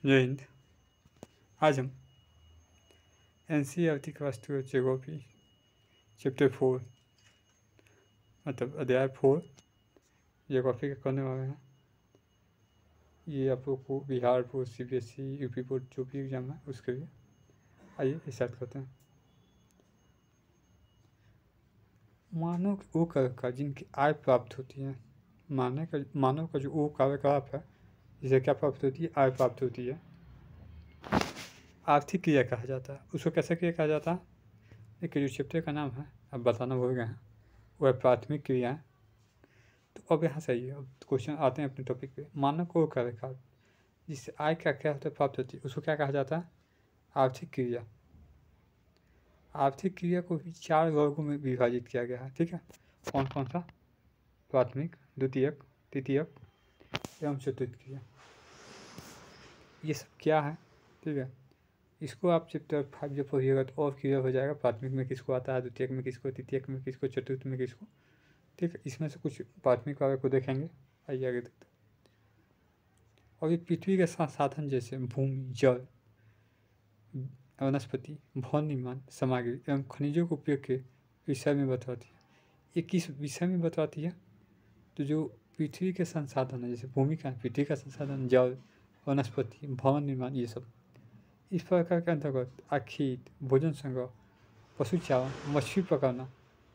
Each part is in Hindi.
जय हिंद। आज हम NCERT क्लास 2 ज्योग्राफी चैप्टर 4 मतलब अध्याय 4 ज्योग्राफी का करने वाले हैं। ये आप लोग को Bihar board, CBSE, UP board जो भी एग्जाम है उसके लिए। आइए स्टार्ट करते हैं। मानव वो कार्यकलाप जिनकी आय प्राप्त होती है। मानव का जो वो कार्यकलाप है जिसे क्या प्राप्त होती है? आय प्राप्त होती है। आर्थिक क्रिया कहा जाता है। उसको कैसे क्रिया कहा जाता है? देखिए, जो चैप्टर का नाम है अब बताना भूल गए हैं, वो है प्राथमिक क्रियाएं। तो अब यहाँ से आइए, अब क्वेश्चन आते हैं अपने टॉपिक पे। मानव को कार्यकाल जिससे आय क्या क्या होता है प्राप्त होती है, उसको क्या कहा जाता है? आर्थिक क्रिया। आर्थिक क्रिया को भी 4 वर्गों में विभाजित किया गया है। ठीक है, कौन कौन सा? प्राथमिक, द्वितीयक, तृतीयक एवं चतुर्थ क्रिया। ये सब क्या है? ठीक है, इसको आप चैप्टर 5 जब पढ़िएगा तो और क्लियर हो जाएगा। प्राथमिक में किसको आता है, द्वितीयक में किसको, तृतीयक में किसको, चतुर्थ में किसको। ठीक है, इसमें से कुछ प्राथमिक वाले को देखेंगे। आइए आगे देखते हैं। और ये पृथ्वी के साधन जैसे भूमि, जल, वनस्पति, भवन निर्माण सामग्री एवं खनिजों के उपयोग के विषय में बताती है। ये किस विषय में बताती है? तो जो पृथ्वी के संसाधन है, जैसे भूमि का पृथ्वी का संसाधन, जल, वनस्पति, भवन निर्माण, ये सब इस प्रकार के अंतर्गत खेत, भोजन संग्रह, पशु चारण, मछली पकड़ना,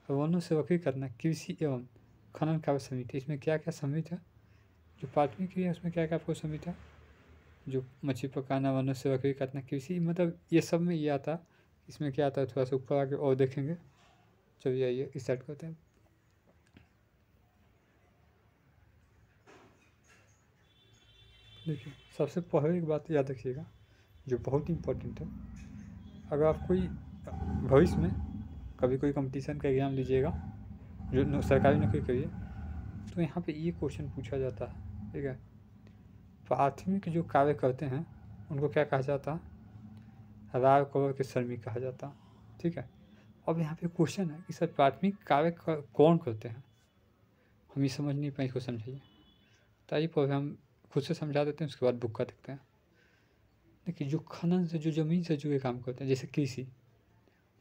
वनों से वकील करना, कृषि एवं खनन कार्य समिति। इसमें क्या क्या सम्मिलित है? जो प्राथमिक क्रिया है उसमें क्या क्या आपको सम्मिलित है? जो मछली पकाना, वनों से वकील करना, कृषि, मतलब ये सब में ये आता। इसमें क्या आता है थोड़ा सा ऊपर आगे और देखेंगे। चलिए आइए स्टार्ट करते हैं। देखिए, सबसे पहले एक बात याद रखिएगा जो बहुत इंपॉर्टेंट है। अगर आप कोई भविष्य में कभी कोई कंपटीशन का एग्ज़ाम लीजिएगा, जो सरकारी नौकरी करिए, तो यहाँ पे ये क्वेश्चन पूछा जाता है। ठीक है, प्राथमिक जो कार्य करते हैं उनको क्या कहा जाता है? राय कवर के श्रमिक कहा जाता। ठीक है, अब यहाँ पे क्वेश्चन है कि सर प्राथमिक कार्य कौन करते हैं? हम ये समझ नहीं पाए, इसको समझाइए। तो आइए पहले हम खुद से समझा देते हैं, उसके बाद बुक का देखते हैं। देखिए, जो खनन से, जो ज़मीन से जुड़े काम करते हैं, जैसे कृषि,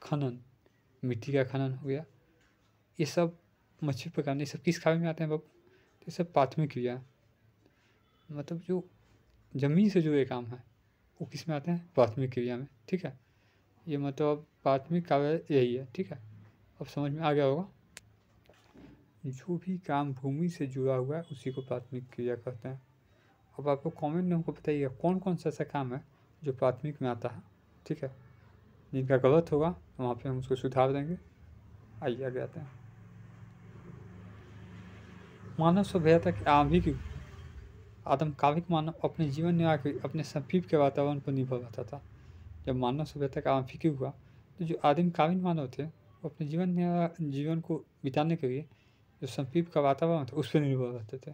खनन, मिट्टी का खनन हो गया, ये सब मछली पकड़ना, ये सब किस कार्य में आते हैं बाबू? तो ये सब प्राथमिक क्रिया, मतलब जो ज़मीन से जुड़े काम है वो किस में आते हैं? प्राथमिक क्रिया में। ठीक है, ये मतलब प्राथमिक कार्य यही है। ठीक है, अब समझ में आ गया होगा। जो भी काम भूमि से जुड़ा हुआ है उसी को प्राथमिक क्रिया कहते हैं। अब आपको कमेंट में हमको बताइएगा कौन कौन सा ऐसा काम है जो प्राथमिक में आता है। ठीक है, जिनका गलत होगा तो वहाँ पे हम उसको सुधार देंगे। आइए आगे आते हैं। मानव सभ्यता के आरंभिक युग, आदमकालिक मानव अपने जीवन निर्वाह के अपने समीप के वातावरण पर निर्भर रहता था। जब मानव सभ्यता का आरंभिक युग हुआ तो जो आदिमकालीन मानव थे वो अपने जीवन को बिताने के लिए जो समीप का वातावरण था उस पर निर्भर रहते थे।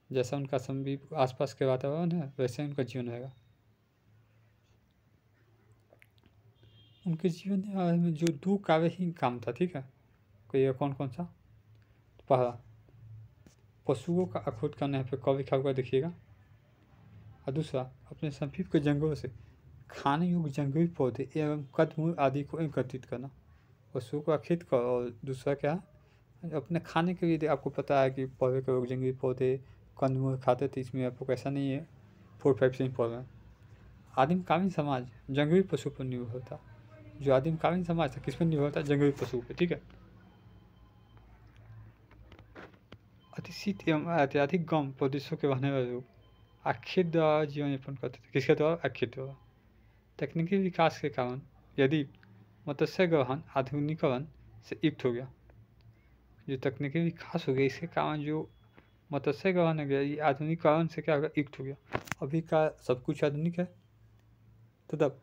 जैसा उनका समीप आसपास के वातावरण है वैसे उनका जीवन रहेगा। उनके जीवन में जो 2 कार्य ही काम था। ठीक है, कोई कौन कौन सा? पहला, पशुओं का अखोट करना है, फिर कब लिखा हुआ देखिएगा। और दूसरा, अपने समीप के जंगलों से खाने योग्य जंगली पौधे एवं कंदमूल आदि को एकत्रित करना, पशुओं को अखेत कर। और दूसरा क्या है? अपने खाने के लिए आपको पता है कि पौधे के लोग जंगली पौधे कंदमूल खाते थे, इसमें आपको ऐसा नहीं है 4-5 से ही पढ़ रहे हैं। आदिमकालीन समाज जंगली पशु पर निर्भर था। जो आदिमकालीन समाज था किस पर निर्भर था? जंगली पशु पर। ठीक है, अतिशीत एवं अत्यधिक गर्म प्रदेशों के रहने वाले लोग आखेट द्वारा जीवन यापन करते थे। किसके द्वारा? आखेट द्वारा। तकनीकी विकास के कारण यदि मत्स्य ग्रहण आधुनिकीकरण से युक्त हो गया, जो तकनीकी विकास हो गया इसके कारण जो मत्स्य ग्रहण हो गया ये आधुनिकीकरण से क्या होगा? युक्त हो गया। अभी का सब कुछ आधुनिक है। तब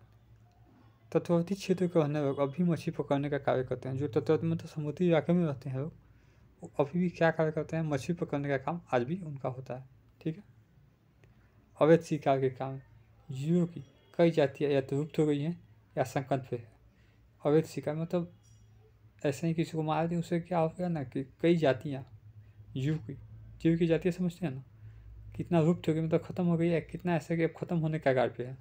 तटवर्ती क्षेत्र के रहने लोग अभी मछली पकड़ने का कार्य करते हैं। जो तटवर्ती मतलब समुद्री इलाके में रहते हैं लोग, वो अभी भी क्या कार्य करते हैं? मछली पकड़ने का काम आज भी उनका होता है। ठीक है, अवैध शिकार के कारण जीवों की कई जातियाँ या तो लुप्त हो गई हैं या संकट पे है। अवैध शिकार मतलब ऐसे ही किसी को मार दिया, उससे क्या हो गया ना कि कई जातियाँ जीव की जातियाँ समझते हैं ना, कितना लुप्त हो गई, मतलब खत्म हो गई है, कितना ऐसा कि अब खत्म होने के कगार पे है।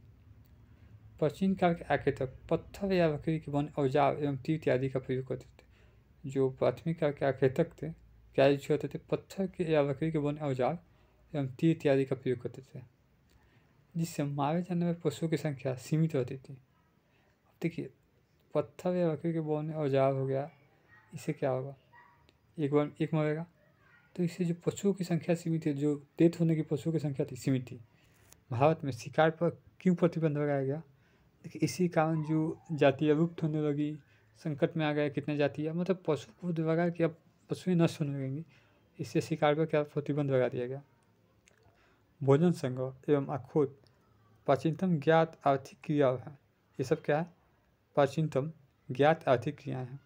प्राचीन काल के आगे तक पत्थर या लकड़ी के बने औजार एवं तीर इत्यादि का प्रयोग करते थे। जो प्राथमिक काल के आगे तक थे, क्या यूज करते थे, पत्थर के या लकड़ी के बने औजार एवं तीर इत्यादि का प्रयोग करते थे, जिससे मारे जाने वाले पशुओं की संख्या सीमित रहती थी। अब देखिए, पत्थर या लकड़ी के बने औजार हो गया, इससे क्या होगा, एक मरेगा, तो इससे जो पशुओं की संख्या सीमित है, जो डेथ होने की पशुओं की संख्या थी सीमित थी। भारत में शिकार पर क्यों प्रतिबंध लगाया गया, देखिए इसी कारण जो जातियाँ लुप्त होने लगी, संकट में आ गए कितने जातियाँ, मतलब पशु को लगा कि अब पशुएं नष्ट होने लगेंगी, इससे शिकार पर क्या प्रतिबंध लगा दिया गया। भोजन संग्रह एवं आखोट प्राचीनतम ज्ञात आर्थिक क्रिया है। ये सब क्या है, प्राचीनतम ज्ञात आर्थिक क्रियाएँ हैं।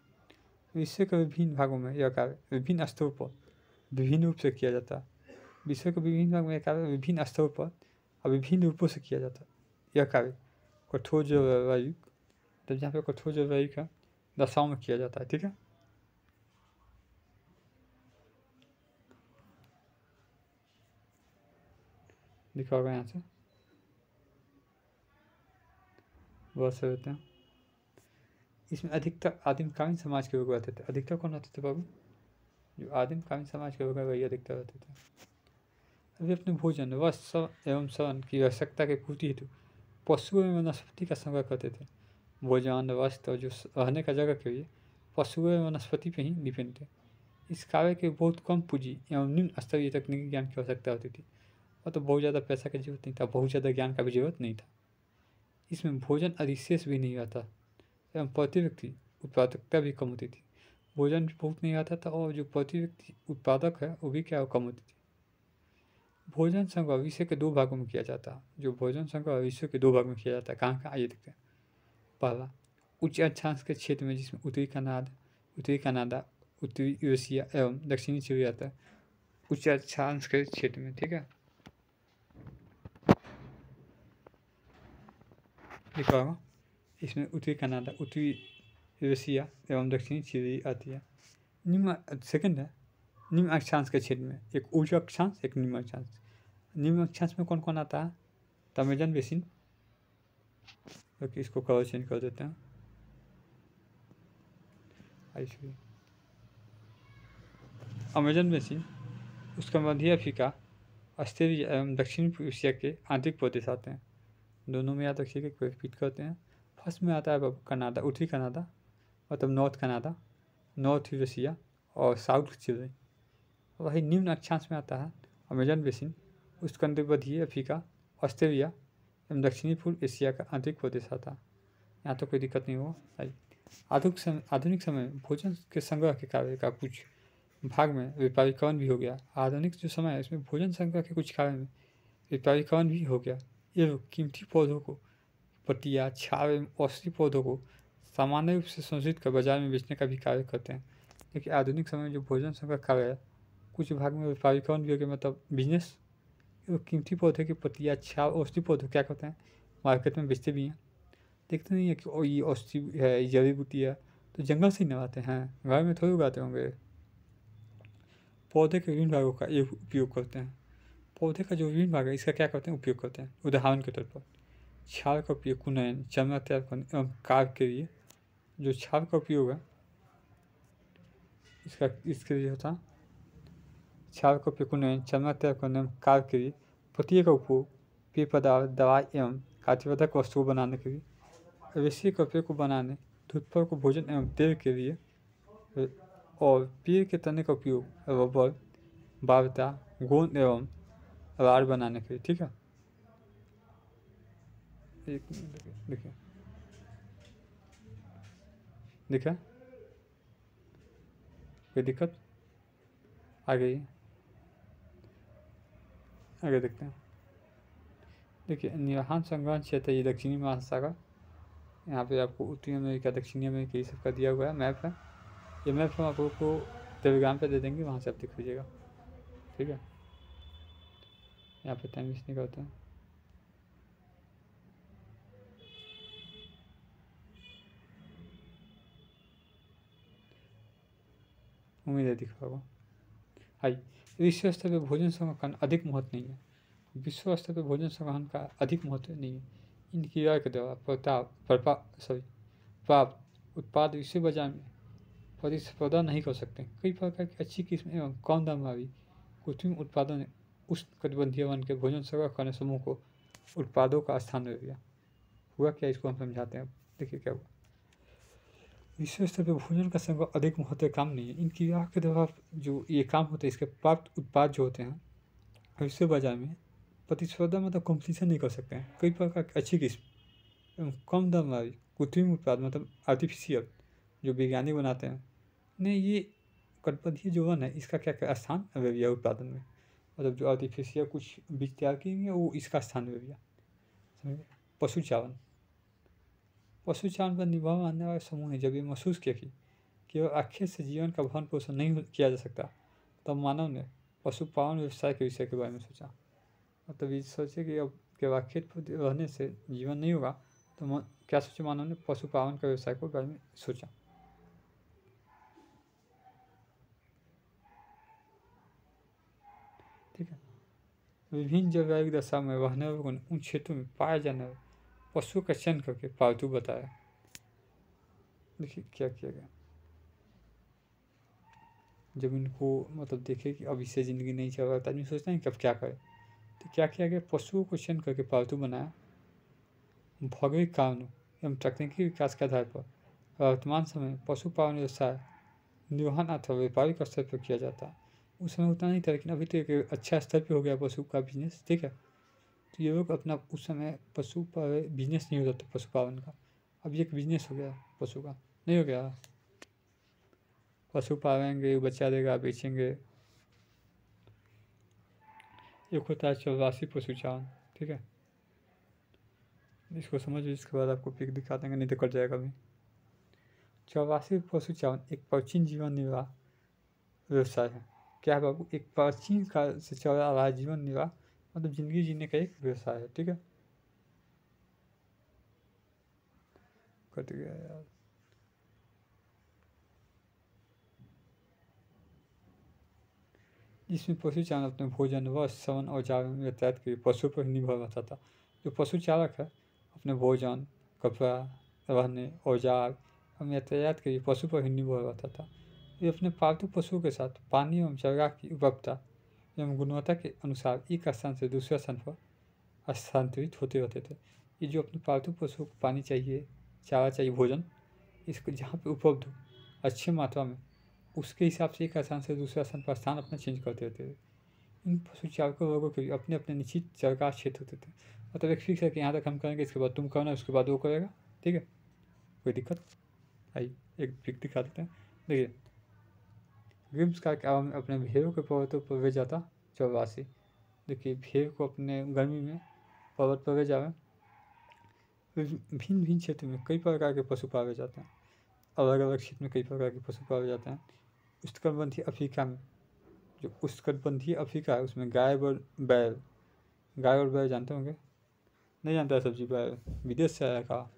विश्व के विभिन्न भागों में यह कार्य विभिन्न स्तरों पर विभिन्न रूप से किया जाता है। विश्व के विभिन्न भागों में यह कार्य विभिन्न स्तरों पर और विभिन्न रूपों से किया जाता है। यह कार्य कठोर जलवायु, तो जहाँ पे कठोर जलवायु का दशाओं में किया जाता है। ठीक है, लिखा होगा यहाँ से, बहुत से होते हैं। इसमें अधिकतर आदिमकालीन समाज के लोग रहते थे। अधिकतर कौन रहते थे बाबू, जो आदिमकालीन समाज के लोग हैं वही अधिकतर रहते थे। अभी अपने भोजन, वस्त्र एवं शरण की आवश्यकता के पूर्ति हेतु पशुओं एवं वनस्पति का संग्रह करते थे। भोजन, वस्त्र और जो रहने का जगह के लिए पशुओं एवं वनस्पति पर ही डिपेंड थे। इस कार्य के बहुत कम पूंजी एवं निम्न स्तरीय तकनीकी ज्ञान की आवश्यकता होती थी, और तो बहुत ज़्यादा पैसा की जरूरत नहीं था, बहुत ज़्यादा ज्ञान का भी जरूरत नहीं था। इसमें भोजन अधिशेष भी नहीं आता एवं प्रति व्यक्ति उत्पादकता भी कम होती थी। भोजन भी बहुत नहीं आता था और जो प्रति व्यक्ति उत्पादक है वो भी क्या कम होती थी। भोजन संग्रह विश्व के 2 भागों में किया जाता है। जो भोजन संग्रह विश्व के 2 भागों में किया जाता है, कहाँ कहाँ आइए देखते हैं। पहला, उच्च अक्षांश के क्षेत्र में, जिसमें उत्तरी कनाडा, उत्तरी यूरेशिया एवं दक्षिणी चिली आता है। उच्च अक्षांश के क्षेत्र में, ठीक है, लिखा होगा इसमें उत्तरी कनाडा, उत्तरी यूरेशिया एवं दक्षिणी चिली आती है। निम्न सेकंड है, निम्न अक्षांश के क्षेत्र में, एक उच्च अक्षांश, एक निम्न अक्षांश। निम्न अक्षांश में कौन कौन आता है, अमेजन बेसिन, क्योंकि इसको कलर चेंज कर देते हैं, अमेजन बेसिन, उसका मध्य अफ्रीका, ऑस्ट्रेलिया एवं दक्षिण एशिया के आंतरिक प्रदेश आते हैं। दोनों में याद रखिएगा, कोई रिपीट करते हैं। फर्स्ट में आता है कनाडा, उत्तरी कनाडा, मतलब नॉर्थ कनाडा, नॉर्थ यूरेशिया और साउथ चिली। वही निम्न अक्षांश में आता है अमेजन बेसिन, उसके अंदर मध्य अफ्रीका, ऑस्ट्रेलिया एवं दक्षिणी पूर्व एशिया का आंतरिक प्रदेश आता है। यहाँ तो कोई दिक्कत नहीं होगा। आधुनिक समय में भोजन के संग्रह के कार्य का कुछ भाग में व्यापारीकरण भी हो गया। आधुनिक जो समय है इसमें भोजन संग्रह के कुछ कार्य में व्यापारीकरण भी हो गया। ये लोग कीमती पौधों को, पत्तियाँ, छाल एवं औषधि पौधों को सामान्य रूप से संशोधित कर बाजार में बेचने का भी कार्य करते हैं। देखिए आधुनिक समय में जो भोजन संग्रह कार्य है, कुछ भाग में व्यापारीकरण भी हो गया, मतलब बिजनेस। कीमती पौधे की पत्तियाँ, छाल, औषधि पौधे क्या करते हैं, मार्केट में बेचते भी हैं। देखते नहीं है कि ओ ये औषधि है, जड़ी बूटी है, तो जंगल से ही लगाते हैं, घर में थोड़ी उगाते होंगे। पौधे के विभिन्न भागों का ये उपयोग करते हैं। पौधे का जो विभिन्न भाग है इसका क्या करते हैं, उपयोग करते हैं। उदाहरण के तौर पर छाल का उपयोग कुनैन, चमड़ा तैयार करने एवं कार के लिए। जो छाल का उपयोग है इसके लिए होता है, छाल का उपयोग कुनैन, चमड़ा तैयार करने एवं कार के लिए। पत्तियों का उपयोग पेय पदार्थ, दवाई एवं खाद्यवर्धक वस्तुओं बनाने के लिए। अवश्य कपड़े को बनाने, टूथपर को भोजन एवं तेल के लिए। और पेड़ के तने का उपयोग रबर, बावता, गोंद एवं राड बनाने के लिए। ठीक है, एक मिनट देखिए, देखा कोई दिक्कत, आगे देखते हैं। देखिए निवाहन संग्रहण क्षेत्र ये दक्षिणी महासागर, यहाँ पे आपको उत्तरी अमेरिका, दक्षिणी अमेरिका ये सब का दिया हुआ है मैप है। ये मैप हम आपको टेलीग्राम पे दे देंगे, वहाँ से आप देख लीजिएगा। ठीक है, यहाँ पे टाइम वेस्ट नहीं करते हैं। उम्मीद है दिखा होगा। हाई, विश्व स्तर पर भोजन संरक्षण अधिक महत्व नहीं है। विश्व स्तर पर भोजन संग्रहण का अधिक महत्व नहीं है। इन क्रियाओं के द्वारा प्राप्त उत्पाद विश्व बाजार में प्रतिस्पर्धा नहीं कर सकते। कई प्रकार की अच्छी किस्म एवं कम दाम वाली कृत्रिम उत्पादों ने उष्णकटिबंधीय वन के भोजन संग्रह करने समूह को उत्पादों का स्थान दे दिया। हुआ क्या, इसको हम समझाते हैं। देखिए क्या हुआ। विश्व स्तर पर भोजन का संग्रह अधिक महत्व काम नहीं है। इन क्रियाओं के द्वारा जो ये काम होते हैं, इसके प्राप्त उत्पाद जो होते हैं विश्व बाजार में प्रतिस्पर्धा मतलब कॉम्पिटिशन नहीं कर सकते हैं। कई प्रकार की अच्छी किस्म एवं कम दाम वाली कृत्रिम उत्पाद मतलब आर्टिफिशियल जो वैज्ञानिक बनाते हैं ने ये कटिबंधीय जो वन है इसका क्या क्या स्थान ले लिया उत्पादन में। मतलब जो आर्टिफिशियल कुछ बीज तैयार किए वो इसका स्थान ले लिया। समझे। पशुचारण पर निभाव मानने वाले समूह ने जब ये महसूस किया कि केवल आखेट से जीवन का भरण पोषण नहीं किया जा सकता, तब मानव ने पशुपालन व्यवसाय के विषय के बारे में सोचा। मतलब ये सोचे कि अब केवल आखेट पर रहने से जीवन नहीं होगा, तो क्या सोचे मानव ने, पशुपालन का व्यवसाय के बारे में सोचा। ठीक है। विभिन्न जलवायु दशा में रहने वाले उन क्षेत्रों में पाए जाने वाले पशुओं का चयन करके पालतू बताया। देखिए क्या किया गया। जब इनको मतलब देखे कि अब इससे ज़िंदगी नहीं चल रहा, आदमी सोचता है कि अब क्या करे, तो क्या किया गया, पशुओं को चयन करके पालतू बनाया। भौगोलिक कारणों एवं तकनीकी विकास के आधार पर वर्तमान समय में पशुपालन व्यवसाय निर्वहन अथवा व्यापारिक स्तर पर किया जाता है। उस समय उतना नहीं था, लेकिन अभी तो एक अच्छा स्तर पे हो गया पशु का बिजनेस। ठीक है। तो ये लोग अपना उस समय पशु पर बिजनेस नहीं होता था पशुपालन का, अब ये एक बिजनेस हो गया पशु का, नहीं हो गया। पशु पालेंगे, बच्चा देगा, बेचेंगे। एक होता है चौरासी पशुचारण। ठीक है। इसको समझो, इसके बाद आपको पिक दिखा देंगे, नहीं तो कट जाएगा अभी। चौरासी पशुचारण एक प्राचीन जीवन निर्वाह व्यवसाय है। क्या है बाबू, एक प्राचीन काल से चल रहा है जीवन निर्वाह, मतलब जिंदगी जीने का एक व्यवसाय है। ठीक है। कट गया यार। इसमें पशुचारण अपने भोजन व श्रवण और जागरण में यातायात के लिए पशु पर निर्भर रहता था। जो पशु चालक है अपने भोजन, कपड़ा, रहने, औजार एवं यातायात के लिए पशु पर ही निर्भर रहता था। ये अपने पालतू पशुओं के साथ पानी एवं चारा की उपलब्धता एवं गुणवत्ता के अनुसार एक स्थान से दूसरे स्थान पर स्थानांतरित होते रहते थे। ये जो अपने पालतू पशुओं को पानी चाहिए, चारा चाहिए, भोजन, इसको जहाँ पे उपलब्ध हो अच्छी मात्रा में, उसके हिसाब से एक स्थान से दूसरे स्थान पर स्थान अपना चेंज करते रहते थे। इन पशु चालकों वर्गों के अपने अपने निश्चित चरगाह क्षेत्र होते थे। मतलब एक फिक्स है कि यहाँ तक हम करेंगे, इसके बाद तुम करना, उसके बाद वो करेगा। ठीक है। कोई दिक्कत आई, एक पिक दिखा देते हैं। देखिए ग्रिम्स का क्या अपने भेड़ों के पर्वतों पर वे जाता चौरासी। देखिए भेड़ को अपने गर्मी में पर्वत पर वे जावे। भिन्न भिन्न क्षेत्र में कई प्रकार के पशु पाले जाते हैं। अलग अलग क्षेत्र में कई प्रकार के पशु पाले जाते हैं। उष्णकटिबंधीय अफ्रीका में, जो उष्णकटिबंधीय अफ्रीका है उसमें गाय और बैल, गाय और बैल जानते होंगे, नहीं जानता है सब्जी बैल, विदेश से आया का,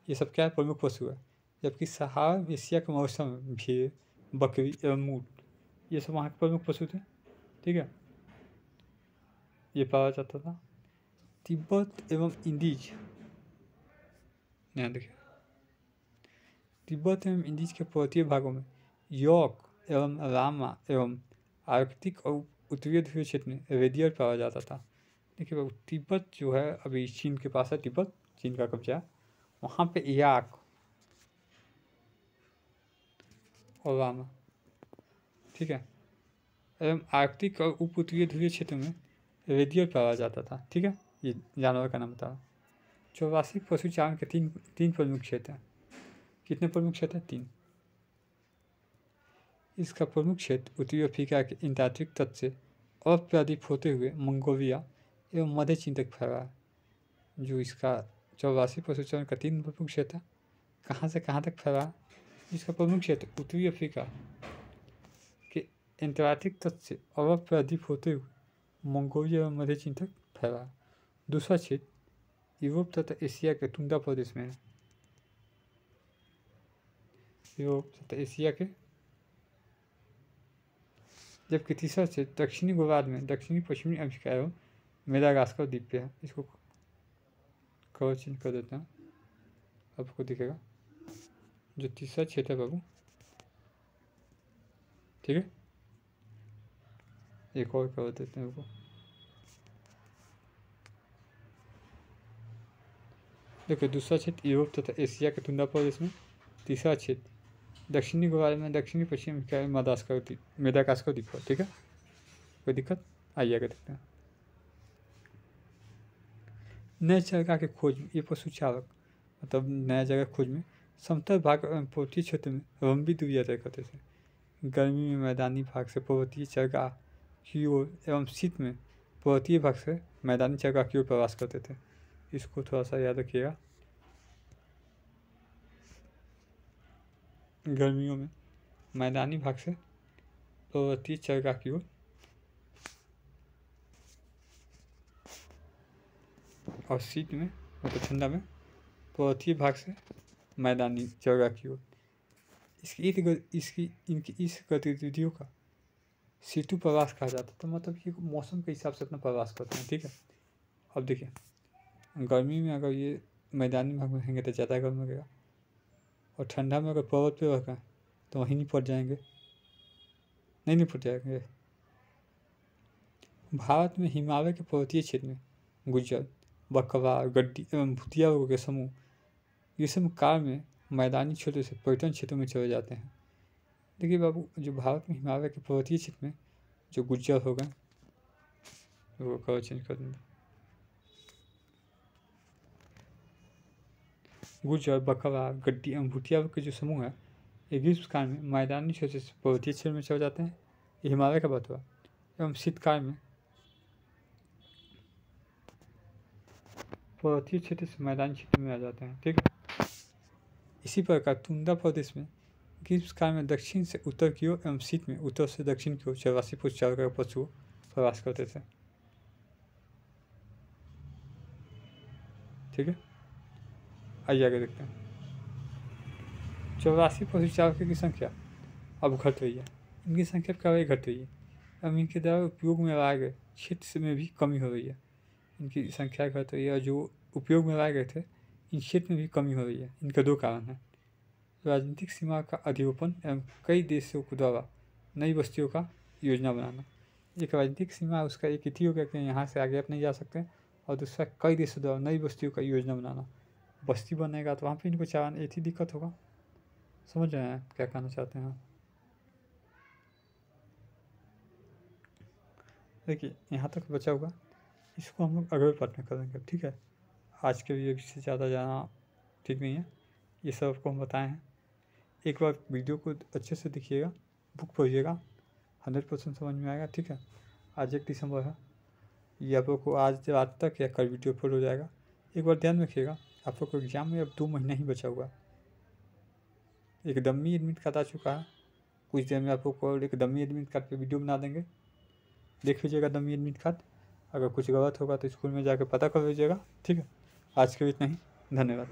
ये सब क्या है, प्रमुख पशु है। जबकि सहारा एशिया के मौसम में भेड़, बकरी एवं ऊँट ये सब वहाँ के प्रमुख पशु थे। ठीक है। ये पाया जाता था। तिब्बत एवं इंडीज, यहाँ देखिए, तिब्बत एवं इंडीज के पर्वतीय भागों में यॉक एवं लामा एवं आर्कटिक और उत्तरीय ध्रुवीय क्षेत्र में रेडियर पाया जाता था। देखिए बाबू, तिब्बत जो है अभी चीन के पास है, तिब्बत चीन का कब्जा है, वहाँ पे याक और लामा, ठीक है, एवं आर्कटिक और उप उत्तरीय ध्रुवीय क्षेत्र में रेडियर पाया जाता था। ठीक है। ये जानवर का नाम था। चौरासी पशुचारण के तीन प्रमुख क्षेत्र हैं। कितने प्रमुख क्षेत्र हैं? 3। इसका प्रमुख क्षेत्र उत्तरी अफ्रीका के अंटार्कटिक तट से अप्रादिप होते हुए मंगोलिया एवं मध्य चीन तक फैला है। जो इसका चौरासी पशुचारण का 3 प्रमुख क्षेत्र है, कहाँ से कहाँ तक फैला है? इसका प्रमुख क्षेत्र उत्तरी अफ्रीका के अंटार्कटिक तट से अप्रादिप होते हुए मंगोलिया एवं मध्य चीन तक फैला है। दूसरा क्षेत्र यूरोप तथा एशिया के टुंड्रा प्रदेश में है। यूरोप तथा एशिया के, जबकि तीसरा क्षेत्र दक्षिणी गोलार्ध में दक्षिणी पश्चिमी अफ्रीका एवं मेडागास्कर द्वीप पे है। इसको कवर चेंज कर देते हैं, आपको दिखेगा। जो तीसरा क्षेत्र है बाबू, ठीक है, एक और कवर देते हैं आपको। देखिए दूसरा क्षेत्र यूरोप तथा एशिया के टुंड्रा प्रदेश में, तीसरा क्षेत्र दक्षिणी गोलार्ध में दक्षिणी पश्चिम अमेरिका में मेडागास्कर द्वीप पर, ठीक है। कोई दिक्कत? आइए आगे देखते हैं। नए चरगा के खोज में ये पशु चालक मतलब नया जगह खोज में समतल भाग एवं पर्वतीय क्षेत्र में लंबी दूरियां तय करते थे। गर्मी में मैदानी भाग से पर्वतीय चरगाह की ओर एवं शीत में पर्वतीय भाग से मैदानी चरगाह की ओर प्रवास करते थे। इसको थोड़ा सा याद रखिएगा। गर्मियों में मैदानी भाग से पर्वतीय चरगाह की ओर और शीत में मतलब ठंडा में पर्वतीय भाग से मैदानी चरगाह की ओर। इनकी इस गतिविधियों का शीतु प्रवास कहा जाता है। तो मतलब कि मौसम के हिसाब से अपना प्रवास करते हैं, ठीक है। अब देखिए गर्मी में अगर ये मैदानी भाग में रहेंगे तो ज़्यादा गर्म लगेगा, और ठंडा में अगर पर्वत पे रखें तो वहीं निपट जाएंगे, नहीं निपट जाएंगे। भारत में हिमालय के पर्वतीय क्षेत्र में गुज्जर, बकवा, गड्डी एवं भूतिया वर्गों के समूह ग्रीष्म काल में मैदानी क्षेत्रों से पर्यटन क्षेत्रों में चले जाते हैं। देखिए बाबू, जो भारत में हिमालय के पर्वतीय क्षेत्र में जो गुज्जर हो गए वो कलर चेंज कर देंगे। गुज्जर, बकवा, गड्डी एवं भूतिया वर्ग के जो समूह है ये ग्रीष्म काल में मैदानी क्षेत्र से पर्वतीय क्षेत्र में चले जाते हैं। ये हिमालय का बतवा एवं शीतकाल में पर्वतीय क्षेत्र से मैदानी क्षेत्र में आ जाते हैं, ठीक है। इसी प्रकार टुंड्रा प्रदेश में ग्रीष्म काल में दक्षिण से उत्तर की ओर एवं शीत में उत्तर से दक्षिण की ओर 84 फुट चार पशु प्रवास करते थे, ठीक है। आइए आगे देखते हैं। 84 पशु चालकों की संख्या अब घट रही है। इनकी संख्या कभी घट रही है। अब इनके द्वारा उपयोग में लाए गए क्षेत्र में भी कमी हो रही है। इनकी संख्या घट रही है और जो उपयोग में लाए गए थे इन क्षेत्र में भी कमी हो रही है। इनके दो कारण हैं। राजनीतिक सीमा का अधिरोपण एवं कई देशों के द्वारा नई बस्तियों का योजना बनाना। एक राजनीतिक सीमा उसका एक ही हो गया कि यहाँ से आगे आप नहीं जा सकते, और दूसरा कई देशों द्वारा नई बस्तियों का योजना बनाना। बस्ती बनेगा तो वहाँ पे इनको चालान एक ही दिक्कत होगा। समझ रहे हैं क्या कहना चाहते हैं? देखिए यहाँ तक बचा होगा, इसको हम लोग अगले पार्ट में करेंगे, ठीक है। आज के वीडियो से ज़्यादा जाना ठीक नहीं है, ये सब आपको हम बताए हैं। एक बार वीडियो को अच्छे से देखिएगा, बुक पढ़िएगा, 100% समझ में आएगा, ठीक है। आज 1 दिसंबर है, ये आप लोग को आज रात तक या कल वीडियो अपलोड हो जाएगा। एक बार ध्यान रखिएगा, आप लोग को एग्जाम में अब 2 महीना ही बचा हुआ। एक डमी एडमिट कार्ड आ चुका है, कुछ देर में आप लोग को एक डमी एडमिट कार्ड पे वीडियो बना देंगे, देख लीजिएगा डमी एडमिट कार्ड। अगर कुछ गलत होगा तो स्कूल में जाकर पता कर लीजिएगा, ठीक है। आज के लिए इतना ही, धन्यवाद।